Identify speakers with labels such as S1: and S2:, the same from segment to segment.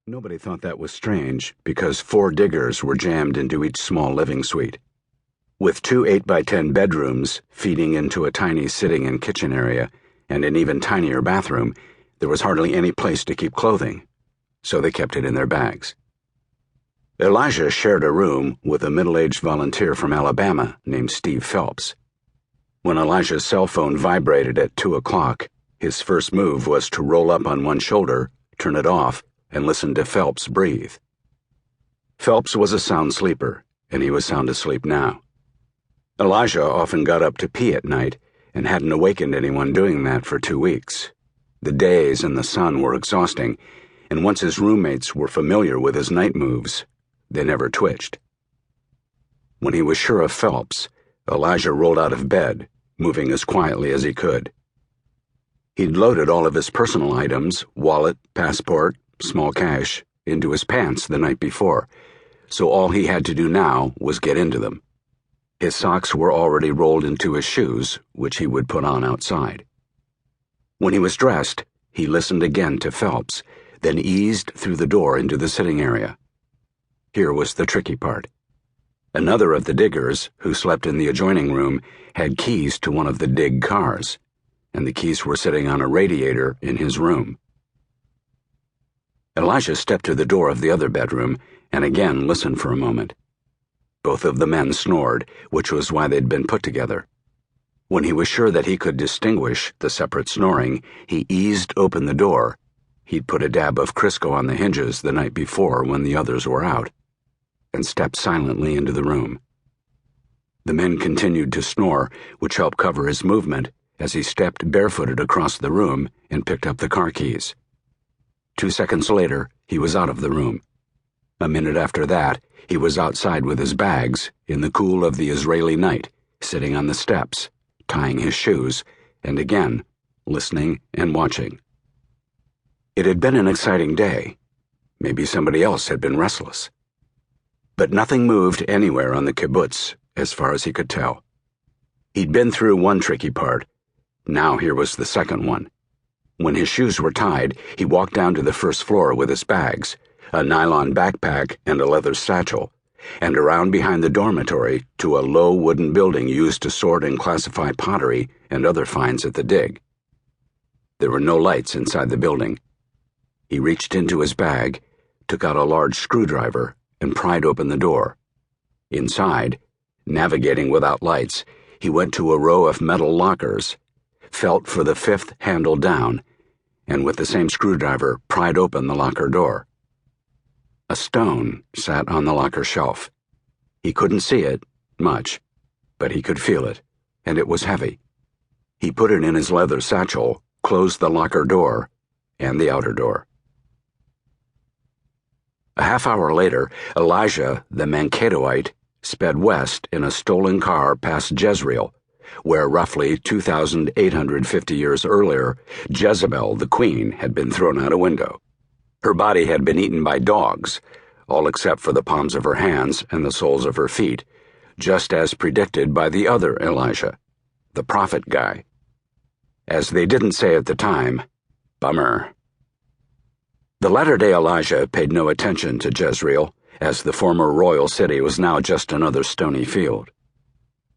S1: Nobody thought that was strange because 4 diggers were jammed into each small living suite. With 2 8x10 bedrooms feeding into a tiny sitting and kitchen area and an even tinier bathroom, there was hardly any place to keep clothing, so they kept it in their bags. Elijah shared a room with a middle-aged volunteer from Alabama named Steve Phelps. When Elijah's cell phone vibrated at 2 o'clock, his first move was to roll up on one shoulder, turn it off, and listen to Phelps breathe. Phelps was a sound sleeper, and he was sound asleep now. Elijah often got up to pee at night and hadn't awakened anyone doing that for 2 weeks. The days in the sun were exhausting, and once his roommates were familiar with his night moves, they never twitched. When he was sure of Phelps, Elijah rolled out of bed, moving as quietly as he could. He'd loaded all of his personal items, wallet, passport, small cash, into his pants the night before, so all he had to do now was get into them. His socks were already rolled into his shoes, which he would put on outside. When he was dressed, he listened again to Phelps, then eased through the door into the sitting area. Here was the tricky part. Another of the diggers, who slept in the adjoining room, had keys to one of the dig cars, and the keys were sitting on a radiator in his room. Elijah stepped to the door of the other bedroom and again listened for a moment. Both of the men snored, which was why they'd been put together. When he was sure that he could distinguish the separate snoring, he eased open the door. He'd put a dab of Crisco on the hinges the night before when the others were out, and stepped silently into the room. The men continued to snore, which helped cover his movement as he stepped barefooted across the room and picked up the car keys. 2 seconds later, he was out of the room. A minute after that, he was outside with his bags, in the cool of the Israeli night, sitting on the steps, tying his shoes, and again, listening and watching. It had been an exciting day. Maybe somebody else had been restless. But nothing moved anywhere on the kibbutz, as far as he could tell. He'd been through one tricky part. Now here was the second one. When his shoes were tied, he walked down to the first floor with his bags, a nylon backpack and a leather satchel, and around behind the dormitory to a low wooden building used to sort and classify pottery and other finds at the dig. There were no lights inside the building. He reached into his bag, took out a large screwdriver, and pried open the door. Inside, navigating without lights, he went to a row of metal lockers, felt for the 5th handle down, and with the same screwdriver pried open the locker door. A stone sat on the locker shelf. He couldn't see it, much, but he could feel it, and it was heavy. He put it in his leather satchel, closed the locker door, and the outer door. A half hour later, Elijah, the Mankatoite, sped west in a stolen car past Jezreel, where roughly 2,850 years earlier, Jezebel, the queen, had been thrown out a window. Her body had been eaten by dogs, all except for the palms of her hands and the soles of her feet, just as predicted by the other Elijah, the prophet guy. As they didn't say at the time, bummer. The latter-day Elijah paid no attention to Jezreel, as the former royal city was now just another stony field.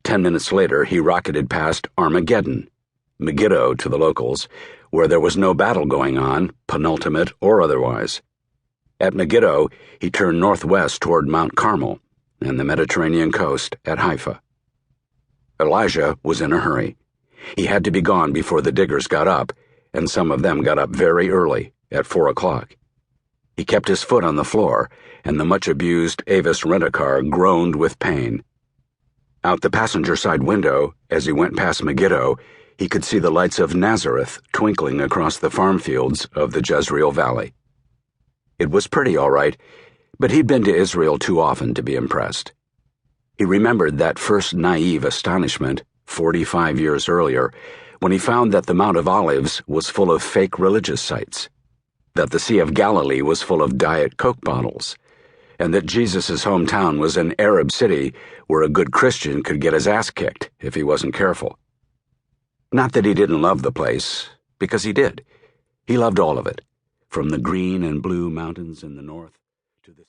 S1: 10 minutes later, he rocketed past Armageddon, Megiddo to the locals, where there was no battle going on, penultimate or otherwise. At Megiddo, he turned northwest toward Mount Carmel and the Mediterranean coast at Haifa. Elijah was in a hurry. He had to be gone before the diggers got up, and some of them got up very early, at 4 o'clock. He kept his foot on the floor, and the much-abused Avis rent-a-car groaned with pain. Out the passenger side window, as he went past Megiddo, he could see the lights of Nazareth twinkling across the farm fields of the Jezreel Valley. It was pretty, all right, but he'd been to Israel too often to be impressed. He remembered that first naive astonishment, 45 years earlier, when he found that the Mount of Olives was full of fake religious sites, that the Sea of Galilee was full of Diet Coke bottles, and that Jesus' hometown was an Arab city where a good Christian could get his ass kicked if he wasn't careful. Not that he didn't love the place, because he did. He loved all of it, from the green and blue mountains in the north to the